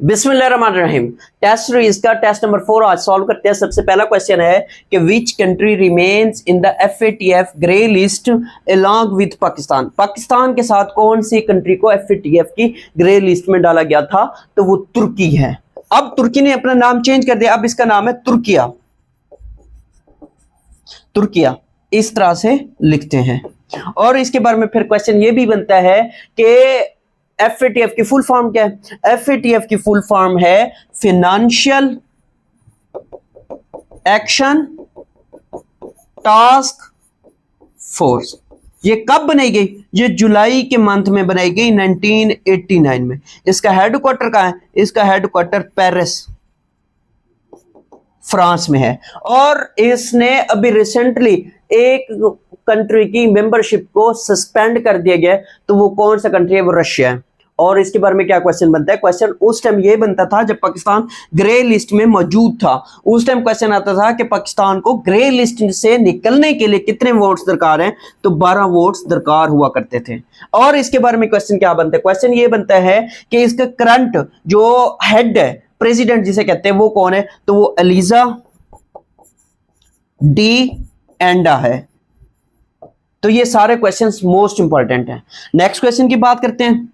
बिस्मिल्लाहिर्रहमानिर्रहीम। Test series का test number 4 आज सॉल्व करते हैं। सबसे पहला क्वेश्चन है कि which country remains in the FATF grey list along with Pakistan. Pakistan के साथ कौन सी कंट्री को FATF की ग्रे लिस्ट में डाला गया था? तो वो तुर्की है। अब तुर्की ने अपना नाम चेंज कर दिया, अब इसका नाम है तुर्किया। तुर्किया इस तरह से लिखते हैं। और इसके बारे में फिर क्वेश्चन ये भी बनता है कि FATF की फुल फॉर्म क्या है? FATF की फुल फॉर्म है फाइनेंशियल एक्शन टास्क फोर्स। ये कब बनाई गई? ये जुलाई के मंथ में बनाई गई 1989 में। इसका हेडक्वार्टर कहां है? इसका हेडक्वार्टर पेरिस फ्रांस में है। और इसने अभी रिसेंटली एक कंट्री की मेंबरशिप को सस्पेंड कर दिया गया। तो वो कौन सा कंट्री है? वो रशिया है। और इसके बारे में क्या क्वेश्चन बनता है? क्वेश्चन उस टाइम ये बनता था जब पाकिस्तान ग्रे लिस्ट में मौजूद था। उस टाइम क्वेश्चन आता था कि पाकिस्तान को ग्रे लिस्ट से निकलने के लिए कितने वोट्स दरकार हैं? तो 12 वोट्स दरकार हुआ करते थे। और इसके बारे में क्वेश्चन क्या बनता है? क्वेश्चन ये बनता है कि इसका करंट जो हेड है, प्रेसिडेंट जिसे कहते हैं, वो कौन है? तो वो एलिजा डी एंडा है। तो ये सारे क्वेश्चंस मोस्ट इंपॉर्टेंट हैं। नेक्स्ट क्वेश्चन की बात करते हैं।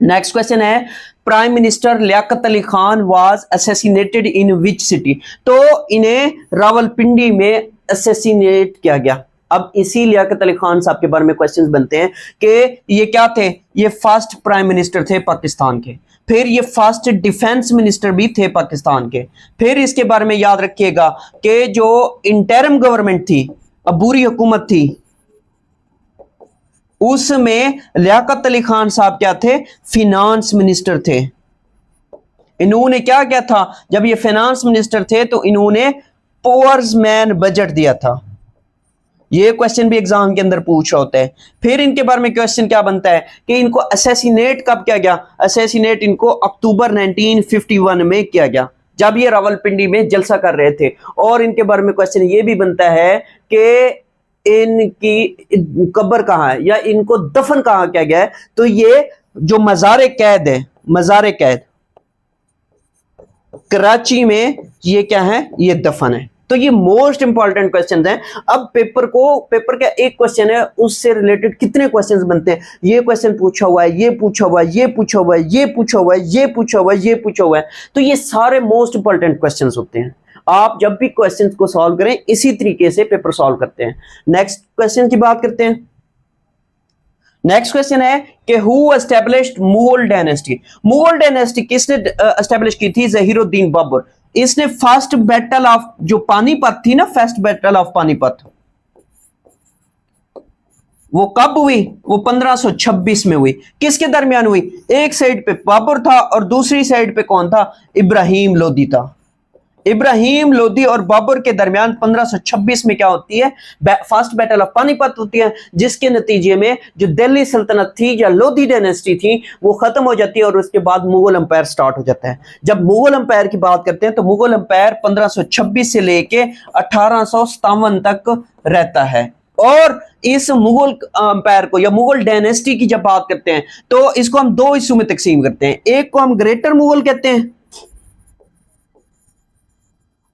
नेक्स्ट क्वेश्चन है prime minister Liaquat Ali Khan was assassinated in which city. तो इन्हें रावलपिंडी में असैसिनेट किया गया। अब इसी लियाकत अली खान साहब के बारे में क्वेश्चंस बनते हैं कि ये क्या थे? ये फर्स्ट प्राइम मिनिस्टर थे पाकिस्तान के, फिर ये फर्स्ट डिफेंस मिनिस्टर भी थे पाकिस्तान के। फिर इसके बारे में याद रखिएगा कि जो इंटरिम गवर्नमेंट थी, अबूरी हुकूमत थी, उसमें लियाकत अली खान साहब क्या थे? फिनांस मिनिस्टर थे। इन्होंने क्या किया था? जब ये फाइनेंस मिनिस्टर थे तो इन्होंने पुअर्स मैन बजट दिया था। ये क्वेश्चन भी एग्जाम के अंदर पूछा होता है। फिर इनके बारे में क्वेश्चन क्या बनता है कि इनको असैसिनेट कब किया गया? असैसिनेट इनको अक्टूबर 1951 में किया गया, जब ये रावलपिंडी में जलसा कर रहे थे। और इनके बारे में क्वेश्चन ये भी बनता है कि इनकी कब्र कहां है या इनको दफन कहां किया गया है? तो ये जो मज़ार कैद है, मज़ार कैद कराची में, ये क्या है? ये दफन है। तो ये मोस्ट इंपॉर्टेंट क्वेश्चन हैं। अब पेपर का एक क्वेश्चन है, उससे रिलेटेड कितने क्वेश्चंस बनते हैं? ये क्वेश्चन पूछा हुआ है, ये पूछा हुआ है, ये पूछा हुआ है, ये पूछा हुआ है, ये पूछा हुआ है, ये पूछा हुआ है। तो ये सारे मोस्ट इंपॉर्टेंट क्वेश्चंस होते हैं। आप जब भी क्वेश्चंस को सॉल्व करें इसी तरीके से पेपर सॉल्व करते हैं। नेक्स्ट क्वेश्चन की बात करते हैं। नेक्स्ट क्वेश्चन है कि who established Mughal dynasty. Mughal dynasty किसने एस्टैब्लिश की थी? जहीरुद्दीन बाबर। इसने फर्स्ट बैटल ऑफ जो पानीपत थी ना, फर्स्ट बैटल ऑफ पानीपत, वो कब हुई? वो 1526 में हुई। किसके दरमियान हुई? एक साइड पे बाबर था और दूसरी साइड पे कौन था? इब्राहिम लोदी था। इब्राहिम लोदी और बाबर के दरमियान 1526 में क्या होती है? फर्स्ट बैटल ऑफ पानीपत होती है, जिसके नतीजे में जो दिल्ली सल्तनत थी या लोधी डायनेस्टी थी वो खत्म हो जाती है और उसके बाद मुगल अंपायर स्टार्ट हो जाता है। जब मुगल अंपायर की बात करते हैं तो मुगल अंपायर 1526 से लेके 1857 तक रहता है। और इस मुगल अंपायर को या मुगल डायनेस्टी की जब बात करते हैं तो इसको हम दो हिस्सों में तकसीम करते हैं। एक को हम ग्रेटर मुगल कहते हैं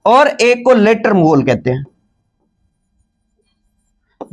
और एक को लेटर मुगल कहते हैं।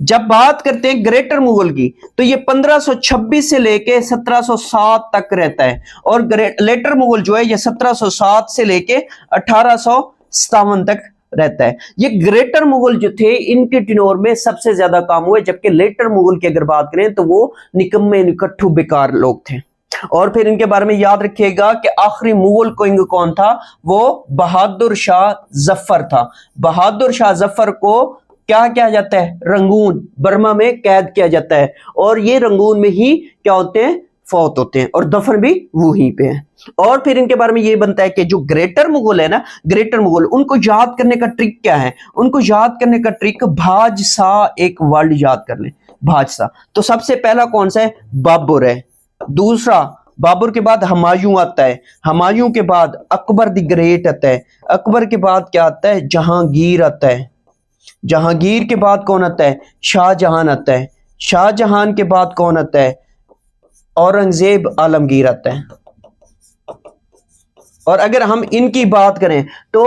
जब बात करते हैं ग्रेटर मुगल की तो ये 1526 से लेके 1707 तक रहता है और लेटर मुगल जो है ये 1707 से लेके 1857 तक रहता है। ये ग्रेटर मुगल जो थे इनके टिनोर में सबसे ज्यादा काम हुए, जबकि लेटर मुगल की अगर बात करें तो वो निकम्मे निकट्ठू बेकार लोग थे। और फिर इनके बारे में याद रखिएगा कि आखिरी मुगल किंग कौन था? वो बहादुर शाह जफर था। बहादुर शाह जफर को क्या किया जाता है? रंगून बर्मा में कैद किया जाता है और ये रंगून में ही क्या होते हैं? फौत होते हैं और दफन भी वहीं पे है। और फिर इनके बारे में ये बनता है कि जो ग्रेटर मुगल है ना, ग्रेटर मुगल, उनको याद करने का ट्रिक क्या है? उनको याद करने का ट्रिक भाजसा, एक वर्ड याद कर ले, भाजसा। तो सबसे पहला कौन सा है? बाबर है। दूसरा बाबर के बाद हुमायूं आता है, हुमायूं के बाद अकबर द ग्रेट आता है, अकबर के बाद क्या आता है? जहांगीर आता है, जहांगीर के बाद कौन आता है? शाहजहां आता है, शाहजहां के बाद कौन आता है? औरंगजेब आलमगीर आता है। और अगर हम इनकी बात करें तो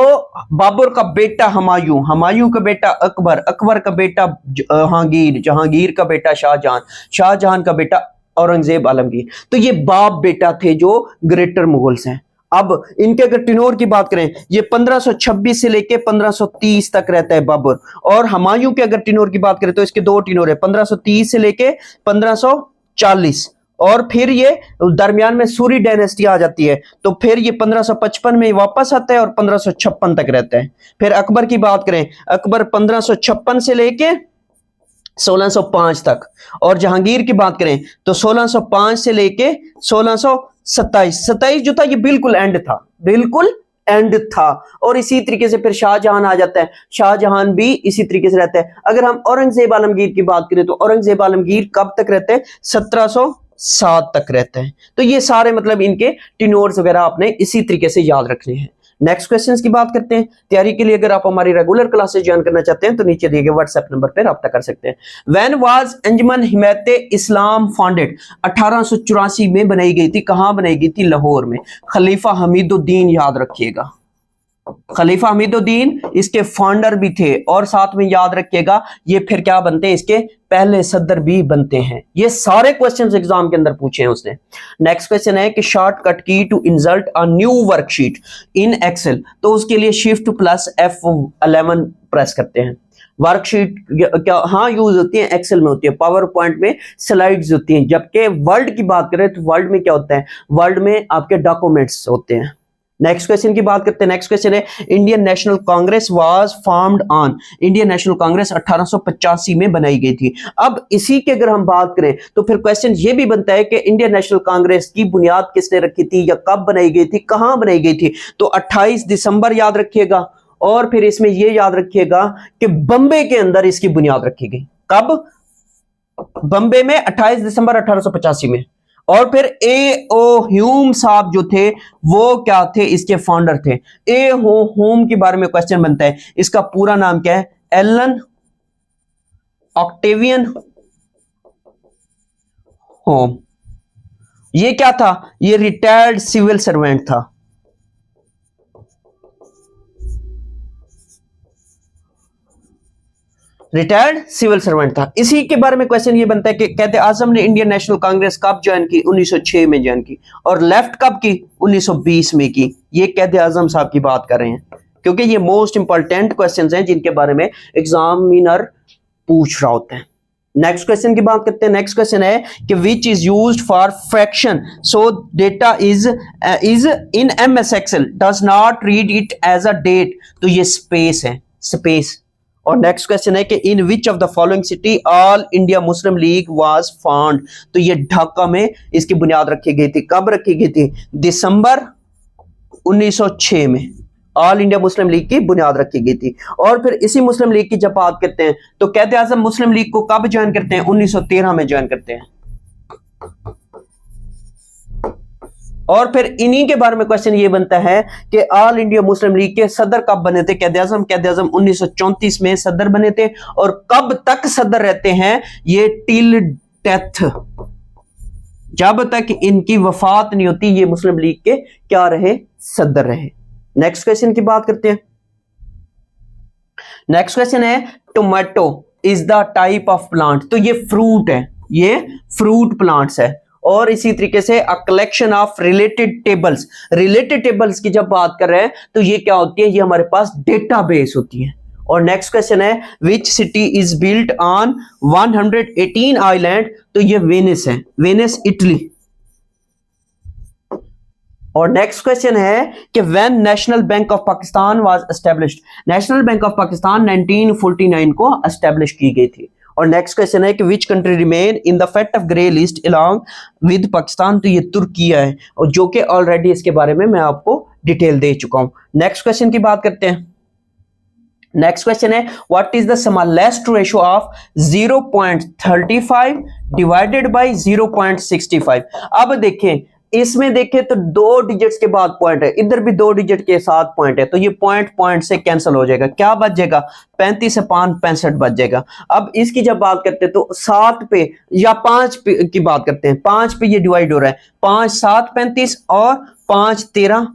बाबर का बेटा हुमायूं, हुमायूं का बेटा अकबर, अकबर का बेटा जहांगीर, जहांगीर का बेटा शाहजहां, शाहजहां का बेटा औरंगजेब आलमगीर। तो ये बाप बेटा थे जो ग्रेटर मुगल्स हैं। अब इनके अगर टिनोर की बात करें, ये 1526 से लेके 1530 तक रहता है बाबर। और हुमायूं के अगर टिनोर की बात करें तो इसके दो टिनोर है, 1530 से लेके 1540। और फिर ये दरमियान में सूरी डायनेस्टी आ जाती है, तो फिर ये 1555 में वापस आता है और 1556 तक रहता है। फिर अकबर की बात करें, अकबर 1556 से लेके 1605 तक। और जहांगीर की बात करें तो 1605 से लेके 1627 जो था ये बिल्कुल एंड था, बिल्कुल एंड था। और इसी तरीके से फिर शाहजहां आ जाता है, शाहजहां भी इसी तरीके से रहता है। अगर हम औरंगजेब आलमगीर की बात करें तो औरंगजेब आलमगीर कब तक रहते हैं, 1707 तक रहते हैं। तो ये सारे मतलब इनके टिनोर्स वगैरह आपने इसी तरीके से याद रखने हैं। नेक्स्ट क्वेश्चंस की बात करते हैं। तैयारी के लिए अगर आप हमारी रेगुलर क्लासेस ज्वाइन करना चाहते हैं तो नीचे दिए गए व्हाट्सएप नंबर पर रब्ता कर सकते हैं। When was Anjuman Himayat Islam founded, 1884 में बनाई गई थी। कहां बनाई गई थी, लाहौर में। खलीफा हमीदुद्दीन, याद रखिएगा, खलीफा हमीदुद्दीन इसके फाउंडर भी थे। और साथ में याद रखिएगा ये फिर क्या बनते हैं, इसके पहले सदर भी बनते हैं। ये सारे क्वेश्चंस एग्जाम के अंदर पूछे हैं उसने। नेक्स्ट क्वेश्चन है कि shortcut key to insert a new worksheet in Excel, तो उसके लिए शिफ्ट प्लस F11 प्रेस करते हैं। वर्कशीट क्या हाँ यूज होती है, एक्सेल में होती है, पावर पॉइंट में स्लाइड्स होती हैं। जबकि वर्ल्ड की बात करें तो वर्ल्ड में क्या होता है, वर्ल्ड में आपके डॉक्यूमेंट्स होते हैं। नेक्स्ट क्वेश्चन की बात करते हैं। नेक्स्ट क्वेश्चन है Indian national Congress was formed on, Indian national Congress 1885 में बनाई गई थी। अब इसी की अगर हम बात करें तो फिर क्वेश्चन ये भी बनता है कि इंडियन नेशनल कांग्रेस की बुनियाद किसने रखी थी या कब बनाई गई थी, कहां बनाई गई थी। तो 28 दिसंबर याद रखिएगा। और फिर इसमें यह याद रखिएगा कि बंबई के अंदर इसकी बुनियाद रखी गई। कब, बंबई में 28 दिसंबर 1885 में। और फिर ए ओ ह्यूम साहब जो थे वो क्या थे, इसके फाउंडर थे। ए होम के बारे में क्वेश्चन बनता है, इसका पूरा नाम क्या है, एलन ऑक्टेवियन होम। ये क्या था, ये रिटायर्ड सिविल सर्वेंट था। रिटायर्ड सिविल सर्वेंट था। इसी के बारे में क्वेश्चन ये बनता है कि कहते आजम ने इंडियन नेशनल कांग्रेस कब ज्वाइन की, 1906 में ज्वाइन की। और लेफ्ट कब की, 1920 में की। ये कहते आजम साहब की बात कर रहे हैं, क्योंकि ये मोस्ट इंपॉर्टेंट क्वेश्चंस हैं जिनके बारे में एग्जामिनर पूछ रहा होता है। नेक्स्ट क्वेश्चन की बात करते हैं। नेक्स्ट क्वेश्चन है कि which is used for fraction so data is in MS Excel does not read it as a date. तो ये स्पेस है, स्पेस। और नेक्स्ट क्वेश्चन है कि in which of the following city All India Muslim League was found. तो ये ढाका में इसकी बुनियाद रखी गई थी। कब रखी गई थी, दिसंबर 1906 में ऑल इंडिया मुस्लिम लीग की बुनियाद रखी गई थी। और फिर इसी मुस्लिम लीग की जब बात करते हैं तो कहते आजम मुस्लिम लीग को कब ज्वाइन करते हैं, 1913 में ज्वाइन करते हैं। और फिर इन्हीं के बारे में क्वेश्चन ये बनता है कि ऑल इंडिया मुस्लिम लीग के सदर कब बने थे, कैद आजम 1934 में सदर बने थे। और कब तक सदर रहते हैं, ये टिल डेथ, जब तक इनकी वफात नहीं होती ये मुस्लिम लीग के क्या रहे, सदर रहे। नेक्स्ट क्वेश्चन की बात करते हैं। नेक्स्ट क्वेश्चन है tomato is the type of plant. तो ये फ्रूट है, ये फ्रूट प्लांट्स है। और इसी तरीके से a collection of related tables, related tables की जब बात कर रहे हैं तो ये क्या होती है, ये हमारे पास डेटाबेस होती है। और नेक्स्ट क्वेश्चन है which city is built on 118 island. तो ये वेनिस है, वेनिस इटली। और नेक्स्ट क्वेश्चन है कि when national bank of Pakistan was established. National bank of Pakistan 1949 को एस्टेब्लिश की गई थी। और नेक्स्ट क्वेश्चन है कि which country remain in the fact of grey list along with Pakistan. तो ये तुर्किया है, और जो कि ऑलरेडी इसके बारे में मैं आपको डिटेल दे चुका हूं। नेक्स्ट क्वेश्चन की बात करते हैं। नेक्स्ट क्वेश्चन है what is the smallest ratio of 0.35 divided by 0.65। अब देखें, इसमें देखें तो 2 डिजिट्स के बाद पॉइंट है, इधर भी 2 डिजिट के साथ पॉइंट है, तो ये पॉइंट से कैंसिल हो जाएगा। क्या बच जाएगा, 35 से 5 65 बच जाएगा। अब इसकी जब बात करते हैं तो 7 पे या 5 पे की बात करते हैं, 5 पे ये डिवाइड हो रहा है, 5 7 35 और 5 13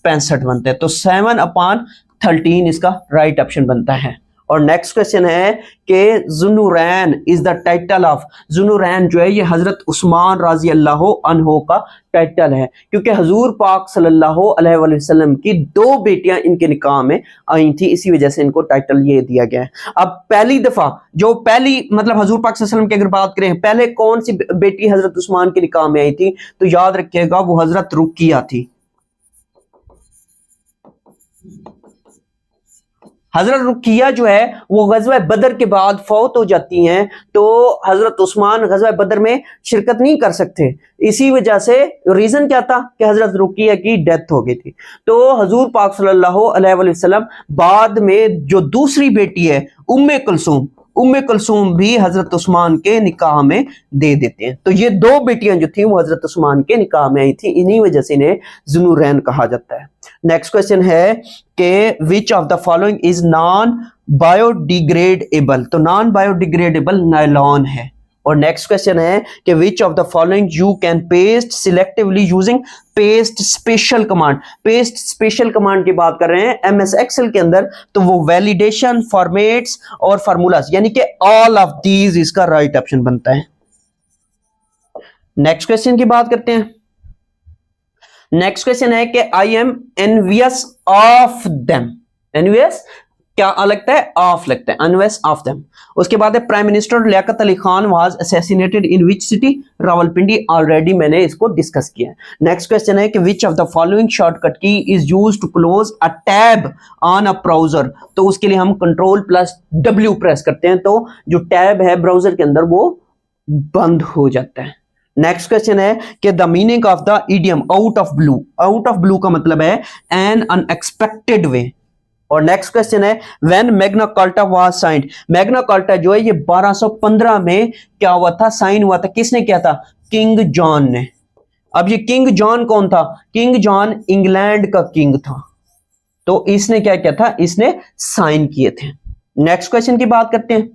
65 बनते हैं। तो 7/13 इसका राइट ऑप्शन बनता है। और नेक्स्ट क्वेश्चन है कि ज़ुन्नुरैन इज द टाइटल ऑफ, ज़ुन्नुरैन जो है ये हजरत उस्मान राजी अल्लाह अन्हो का टाइटल है, क्योंकि हजूर पाक सल्लल्लाहु अलैहि वसल्लम की 2 बेटियां इनके निकाह में आई थी, इसी वजह से इनको टाइटल ये दिया गया है। अब पहली दफा जो पहली मतलब हजूर पाक सल्लल्लाहु अलैहि वसल्लम की अगर बात करें, पहले कौन सी बेटी हजरत उस्मान के निकाह में आई थी, तो याद रखिएगा वो हजरत रुकिया थी। हजरत रुकिया जो है वो गज़वा बदर के बाद फौत हो जाती हैं, तो हजरत उस्मान गज़वा बदर में शिरकत नहीं कर सकते। इसी वजह से रीजन क्या था कि हजरत रुकिया की डेथ हो गई थी। तो हजूर पाक सल्लल्लाहु अलैहि वसल्लम बाद में जो दूसरी बेटी है उम्मे कुलसूम भी हजरत उस्मान के निकाह में दे देते हैं। तो ये 2 बेटियां जो थी वो हजरत उस्मान के निकाह में आई थी, इन्हीं वजह से इन्हें ज़ुन्नुरैन कहा जाता है। नेक्स्ट क्वेश्चन है कि which of the following is non biodegradable, तो नॉन बायोडिग्रेडेबल नायलॉन है। और नेक्स्ट क्वेश्चन है कि which of the following you can paste selectively using paste special command. Paste special command की बात कर रहे हैं एमएस एक्सेल के अंदर, तो वो वैलिडेशन, फॉर्मेट्स और फार्मूलास, यानी कि ऑल ऑफ दीज इसका राइट ऑप्शन बनता है। नेक्स्ट क्वेश्चन की बात करते हैं। नेक्स्ट क्वेश्चन है कि I am envious of them. Envious क्या लगता है? ऑफ लगता है, एनवियस ऑफ देम। उसके बाद है prime minister Liaquat Ali Khan was assassinated in which city? Rawalpindi. Already मैंने इसको डिस्कस किया है। नेक्स्ट क्वेश्चन है कि which of the following shortcut key is used to close a tab on a browser, तो उसके लिए हम Ctrl+W प्रेस करते हैं, तो जो टैब है ब्राउजर के अंदर वो बंद हो जाता है। नेक्स्ट क्वेश्चन है कि the meaning of the idiom out of blue. Out of blue का मतलब है एन अनएक्सपेक्टेड वे। और नेक्स्ट क्वेश्चन है when Magna carta was signed. Magna carta जो है ये 1215 में क्या हुआ था? साइन हुआ था। किसने किया था? किंग जॉन ने। अब ये किंग जॉन कौन था? किंग जॉन इंग्लैंड का किंग था, तो इसने क्या किया था? इसने साइन किए थे। नेक्स्ट क्वेश्चन की बात करते हैं।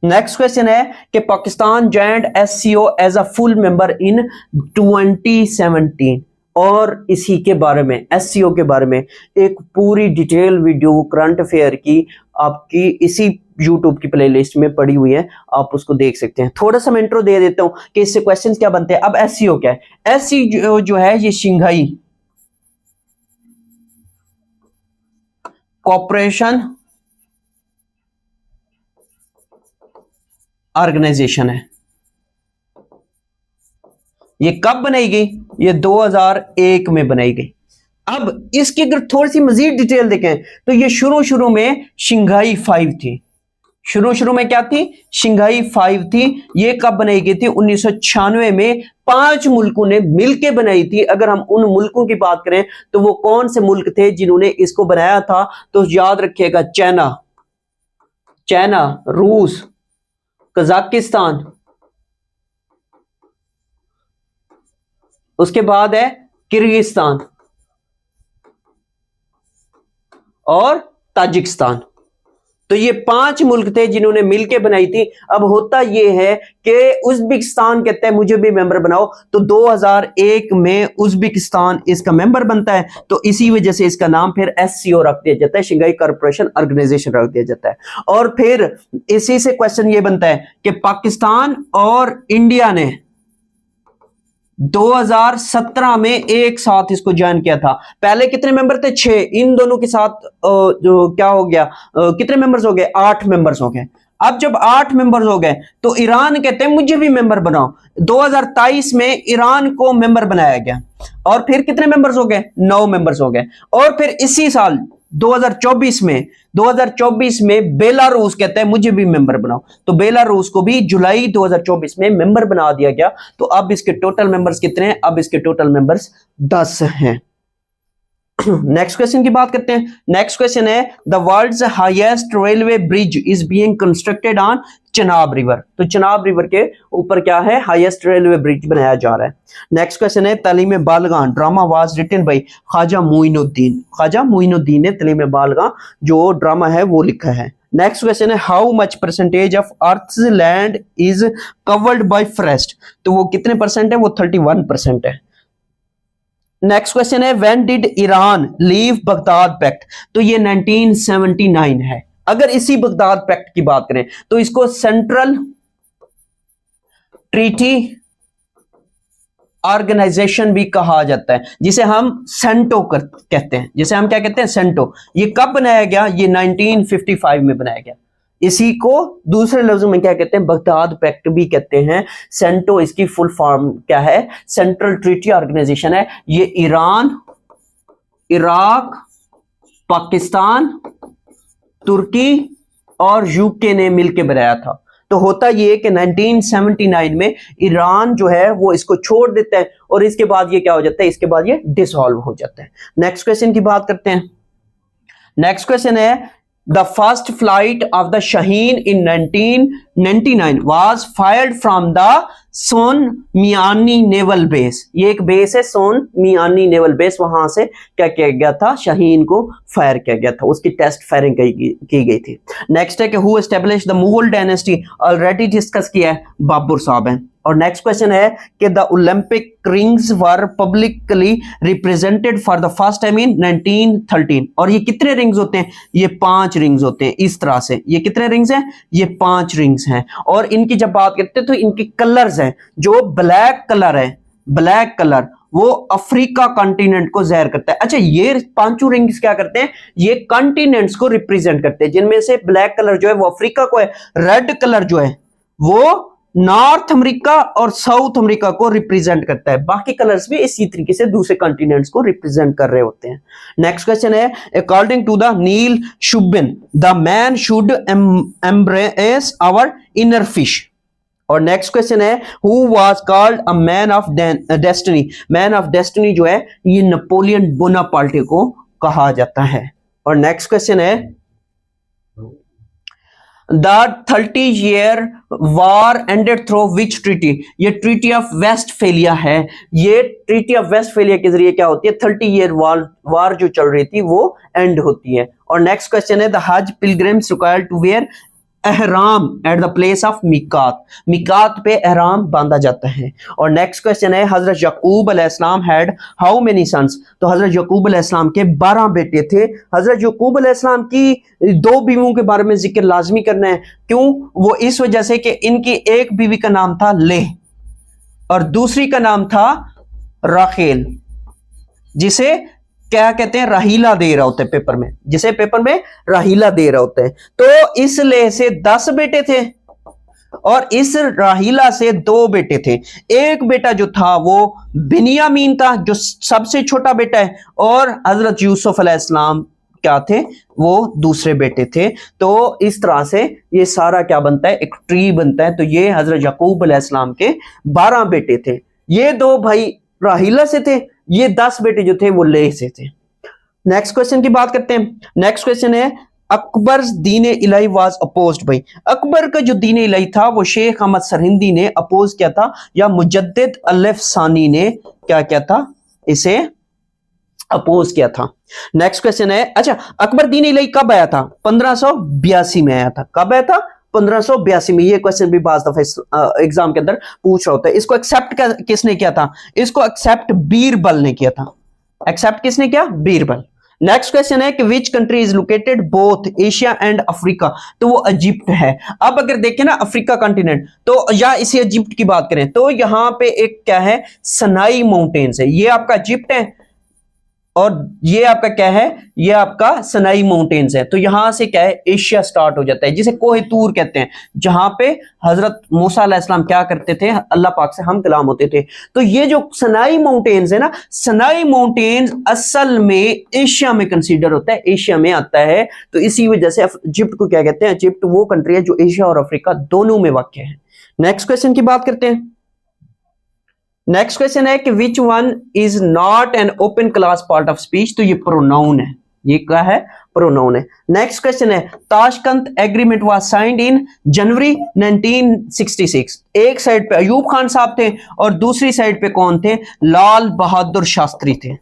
नेक्स्ट क्वेश्चन है कि Pakistan joined SCO as a full member in 2017, और इसी के बारे में, एससीओ के बारे में एक पूरी डिटेल वीडियो करंट अफेयर की आपकी इसी यूट्यूब की प्लेलिस्ट में पड़ी हुई है, आप उसको देख सकते हैं। थोड़ा सा मैं इंट्रो दे देता हूं कि इससे क्वेश्चंस क्या बनते हैं। अब एससीओ क्या है? एससीओ जो है ये शंघाई कोऑपरेशन ऑर्गेनाइजेशन है। ये कब बनाई गई? ये 2001 में बनाई गई। अब इसकी अगर थोड़ी सी मजीद डिटेल देखें तो ये शुरू में शंघाई 5 थी। शुरू में क्या थी? शंघाई 5 थी। ये कब बनाई गई थी? 1996 में 5 मुल्कों ने मिलकर बनाई थी। अगर हम उन मुल्कों की बात करें तो वो कौन से मुल्क थे जिन्होंने इसको बनाया था? तो याद रखिएगा चाइना, रूस, कजाकिस्तान, उसके बाद है किर्गिस्तान और ताजिकिस्तान। तो ये 5 मुल्क थे जिन्होंने मिलकर बनाई थी। अब होता ये है कि उज्बेकिस्तान कहते हैं मुझे भी मेंबर बनाओ, तो 2001 में उज्बेकिस्तान इसका मेंबर बनता है, तो इसी वजह से इसका नाम फिर एससीओ रख दिया जाता है, शंघाई कोऑपरेशन ऑर्गेनाइजेशन रख दिया जाता है। और फिर इसी से क्वेश्चन ये बनता है कि पाकिस्तान और इंडिया ने 2017 में एक साथ इसको ज्वाइन किया था। पहले कितने मेंबर थे? 6। इन दोनों के साथ जो क्या हो गया, कितने मेंबर्स हो गए? 8 मेंबर्स हो गए। अब जब 8 मेंबर्स हो गए तो ईरान कहते हैं मुझे भी मेंबर बनाओ। 2023 में ईरान को मेंबर बनाया गया, और फिर कितने मेंबर्स हो गए? 9 मेंबर्स हो गए। और फिर इसी साल 2024 में बेलारूस कहता है मुझे भी मेंबर बनाओ, तो बेलारूस को भी जुलाई 2024 में मेंबर बना दिया गया। तो अब इसके टोटल मेंबर्स कितने हैं? अब इसके टोटल मेंबर्स 10 हैं। नेक्स्ट क्वेश्चन की बात करते हैं। नेक्स्ट क्वेश्चन है the world's highest railway bridge is being constructed on Chenab river. तो चनाब रिवर के ऊपर क्या है? हाईएस्ट रेलवे ब्रिज बनाया जा रहा है। नेक्स्ट क्वेश्चन है Taleem Balgan drama was written by Khwaja Moinuddin. Khwaja Moinuddin ने तालीम बालगां जो ड्रामा है वो लिखा है। नेक्स्ट क्वेश्चन है how much percentage of earth's land is covered by forest. तो वो कितने परसेंट है? वो 31% है। नेक्स्ट क्वेश्चन है when did Iran leave Baghdad pact? तो ये 1979 है। अगर इसी बगदाद पैक्ट की बात करें तो इसको सेंट्रल ट्रीटी ऑर्गेनाइजेशन भी कहा जाता है, जिसे हम सेंटो कहते हैं, जिसे हम क्या कहते हैं, सेंटो। ये कब बनाया गया? ये 1955 में बनाया गया। इसी को दूसरे लफ्जों में क्या कहते हैं? बगदाद पैक्ट भी कहते हैं। सेंटो इसकी फुल फॉर्म क्या है? सेंट्रल ट्रीटी ऑर्गेनाइजेशन है। ये ईरान, इराक, पाकिस्तान, तुर्की और यूके ने मिलकर बनाया था। तो होता ये कि 1979 में ईरान जो है वो इसको छोड़ देता है और इसके बाद ये क्या हो जाता है? इसके बाद ये डिसॉल्व हो जाता है। नेक्स्ट क्वेश्चन की बात करते हैं। नेक्स्ट क्वेश्चन है the first flight of the Shaheen in 1999 was fired from the Sonmiani naval base. ये एक बेस है सोन मियानी नेवल बेस, वहां से क्या किया गया था? शाहीन को फायर किया गया था, उसकी टेस्ट फायरिंग की गई थी। नेक्स्ट है कि who establish the Mughal dynasty? Already discuss किया है, बाबर साहब हैं। और नेक्स्ट क्वेश्चन है कि the Olympic rings were publicly represented for the first time in 1913। और ये कितने रिंग्स होते हैं? ये 5 रिंग्स होते हैं। इस तरह से ये कितने रिंग्स हैं? ये 5 रिंग्स हैं। और इनकी जब बात करते हैं तो इनके कलर्स हैं। जो ब्लैक कलर है, ब्लैक कलर वो अफ्रीका कॉन्टिनेंट को ज़ाहिर करता है। अच्छा, ये 5 रिंग्स क्या करते हैं? ये कॉन्टिनेंट्स को रिप्रेजेंट करते हैं, जिनमें से ब्लैक कलर जो है वो अफ्रीका को है, रेड कलर जो है वो नॉर्थ अमेरिका और साउथ अमेरिका को रिप्रेजेंट करता है। बाकी कलर्स भी इसी तरीके से दूसरे कॉन्टिनेंट्स को रिप्रेजेंट कर रहे होते हैं। नेक्स्ट क्वेश्चन है according to the Neil Shubin the man should embrace our inner fish. और नेक्स्ट क्वेश्चन है who was called a man of destiny? Man of destiny जो है ये नेपोलियन बोनापार्टे को कहा जाता है। और नेक्स्ट क्वेश्चन है the 30-year war ended through which treaty? ये ट्रीटी ऑफ वेस्टफेलिया है। ये ट्रीटी ऑफ वेस्टफेलिया के जरिए क्या होती है? 30-year वार जो चल रही थी वो एंड होती है। और नेक्स्ट क्वेश्चन है the Hajj pilgrims required to wear एहराम एट द प्लेस ऑफ मिकात? मिकात पे एहराम बांधा जाता है। और नेक्स्ट क्वेश्चन है हजरत यकूब अलैहिस्सलाम हैड हाउ मेनी सन्स? तो हजरत यकूब अलैहिस्सलाम के 12 बेटे थे। हजरत यकूब अलैहिस्सलाम की 2 बीवियों के बारे में जिक्र लाजमी करना है। क्यों? वो इस वजह से कि इनकी एक बीवी का नाम था लेह और दूसरी का नाम था राखेल, जिसे क्या कहते हैं? राहीला दे रहा होता है पेपर में, जिसे पेपर में राहीला दे रहा होता है। तो इस लेह से 10 बेटे थे और इस राहीला से 2 बेटे थे। एक बेटा जो था वो बिनियामीन था, जो सबसे छोटा बेटा है, और हजरत यूसुफ अलैहिस्सलाम क्या थे? वो दूसरे बेटे थे। तो इस तरह से ये सारा क्या बनता है? एक ट्री बनता है। तो ये हजरत यकूब अलैहिस्सलाम के 12 बेटे थे। ये 2 भाई राहीला से थे, ये 10 बेटे जो थे वो लेह से थे। नेक्स्ट क्वेश्चन की बात करते हैं। नेक्स्ट क्वेश्चन है अकबर दीन इलाही वाज अपोज्ड बाय? अकबर का जो दीन इलाही था वो शेख अहमद सरहिंदी ने अपोज किया था, या मुजद्दिद अल्फ सानी ने क्या किया था? इसे अपोज किया था। नेक्स्ट क्वेश्चन है अच्छा अकबर दीन इलाही कब आया था? 1582 में आया था। कब आया था? 1582 में। ये क्वेश्चन भी बाज़ दफा एग्जाम के अंदर पूछ रहा होता है। इसको एक्सेप्ट किसने किया था? इसको एक्सेप्ट बीरबल ने किया था। एक्सेप्ट किसने किया? बीरबल। नेक्स्ट क्वेश्चन है कि which country is located both Asia and Africa? तो वो इजिप्ट है। अब अगर देखें ना अफ्रीका कॉन्टिनेंट, तो या इसी इजिप्ट की बात करें तो यहां पे एक क्या है? सनाई माउंटेन्स है। ये आपका इजिप्ट है और ये आपका क्या है? ये आपका सनाई माउंटेन्स है। तो यहां से क्या है? एशिया स्टार्ट हो जाता है, जिसे कोहे तूर कहते हैं, जहां पे हजरत मूसा अलैहिस्सलाम क्या करते थे? अल्लाह पाक से हम कलाम होते थे। तो ये जो सनाई माउंटेन्स है ना, सनाई माउंटेन्स असल में एशिया में कंसीडर होता है, एशिया में आता है। तो इसी वजह से इजिप्ट को क्या कहते हैं? इजिप्ट वो कंट्री है जो एशिया और अफ्रीका दोनों में वाक़ है। नेक्स्ट क्वेश्चन की बात करते हैं। नेक्स्ट क्वेश्चन है कि which one is not an open class part of speech? तो ये प्रोनाउन है। ये क्या है? प्रोनाउन है। नेक्स्ट क्वेश्चन है Tashkent agreement was signed in January 1966। एक साइड पे अयूब खान साहब थे और दूसरी साइड पे कौन थे? लाल बहादुर शास्त्री थे।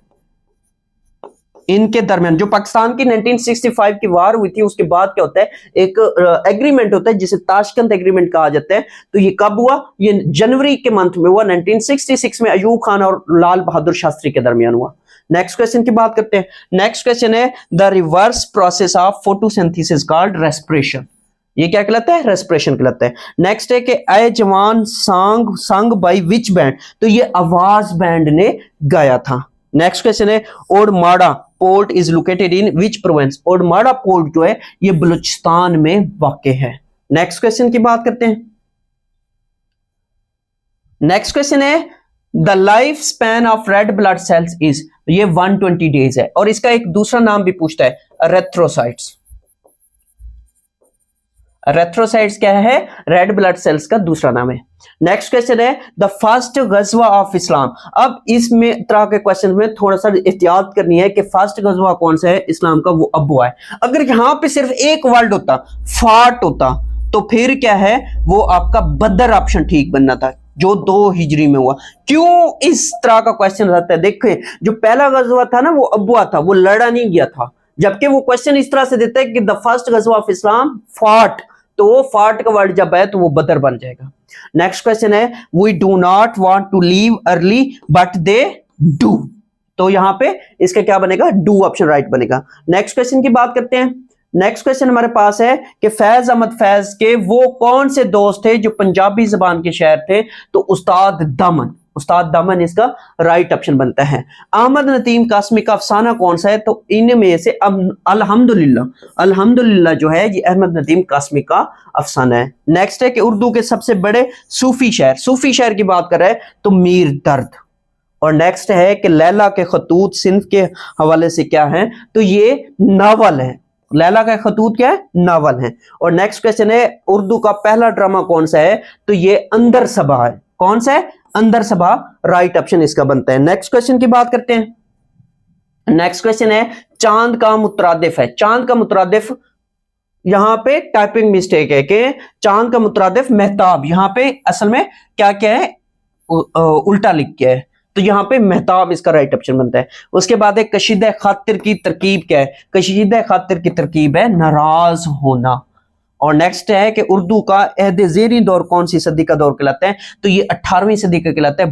इनके दरमियान जो पाकिस्तान की 1965 की वार हुई थी उसके बाद क्या होता है, एक एग्रीमेंट होता है जिसे ताशकंद एग्रीमेंट कहा जाता है। तो ये कब हुआ, ये जनवरी के मंथ में हुआ, 1966 में अयूब खान और लाल बहादुर शास्त्री के दरमियान हुआ। नेक्स्ट क्वेश्चन की बात करते हैं। नेक्स्ट क्वेश्चन है the reverse process of photosynthesis called respiration. ये क्या कहलाता है, रेस्पिरेशन कहलाता है। नेक्स्ट है कि ए जवान सॉन्ग बाय विच बैंड, तो ये आवाज बैंड ने गाया था। नेक्स्ट क्वेश्चन है ओडमाड़ा port is located in which province, ओडमाड़ा पोर्ट जो है ये बलूचिस्तान में वाक़ है। नेक्स्ट क्वेश्चन की बात करते हैं। नेक्स्ट क्वेश्चन है the life span of red blood cells is, ये 120 डेज है और इसका एक दूसरा नाम भी पूछता है, एरिथ्रोसाइट्स। एरिथ्रोसाइट्स क्या है, रेड ब्लड सेल्स का दूसरा नाम है। नेक्स्ट क्वेश्चन है द फर्स्ट गजवा ऑफ इस्लाम। अब इसमें तरह के क्वेश्चन में थोड़ा सा एहतियात करनी है कि फर्स्ट गजवा कौन सा है इस्लाम का, वो अबुआ है। अगर यहां पे सिर्फ एक वर्ड होता, फाट होता, तो फिर क्या है, वो आपका बदर ऑप्शन ठीक बनना था जो 2 हिजरी में हुआ। क्यों इस तरह का क्वेश्चन रहता है, देखिए जो पहला गजवा था ना वो अबुआ था, वो लड़ा नहीं गया था, जबकि वो क्वेश्चन इस तरह से देता है कि द फर्स्ट गजवा ऑफ इस्लाम फाट, तो वो फाट का वर्ड जब है तो वो बदर बन जाएगा। नेक्स्ट क्वेश्चन है we do not want to leave early but they do, तो यहां पे इसका क्या बनेगा, डू ऑप्शन राइट बनेगा। नेक्स्ट क्वेश्चन की बात करते हैं। नेक्स्ट क्वेश्चन हमारे पास है कि फैज अहमद फैज के वो कौन से दोस्त थे जो पंजाबी जबान के शायर थे, तो उस्ताद दामन, उस्ताद दामन इसका राइट ऑप्शन बनता है। अहमद नदीम कासमी का अफसाना कौन सा है, तो इनमें से अल्हम्दुलिल्लाह, अल्हम्दुलिल्लाह जो है ये अहमद नदीम कासमी का अफसाना है। नेक्स्ट है कि उर्दू के सबसे बड़े सूफी शायर, सूफी शायर की बात कर रहे हैं तो मीर दर्द। और नेक्स्ट है कि लैला के खतूत सिंध के हवाले से क्या है, तो ये नावल है, लैला का खतूत क्या है, नावल है। और नेक्स्ट क्वेश्चन है उर्दू का पहला ड्रामा कौन सा है, तो ये अंदर सबा है। कौन सा है, अंदर सबा, राइट ऑप्शन इसका बनता है। नेक्स्ट क्वेश्चन की बात करते हैं। नेक्स्ट क्वेश्चन है चांद का मुतरादिफ है, चांद का मुतरादिफ, यहां पे टाइपिंग मिस्टेक है कि चांद का मुतरादिफ मेहताब, यहां पे असल में क्या क्या है, उल्टा लिख के है, तो यहां पे मेहताब इसका राइट ऑप्शन बनता है। उसके बाद एक कशीदा खातिर की तरकीब क्या है, कशीदा खातिर की तरकीब है नाराज होना। और नेक्स्ट है कि उर्दू का अहद ज़ेरी दौर कौन सी सदी का दौर कहलाता है, तो ये 18वीं सदी का कहलाता है।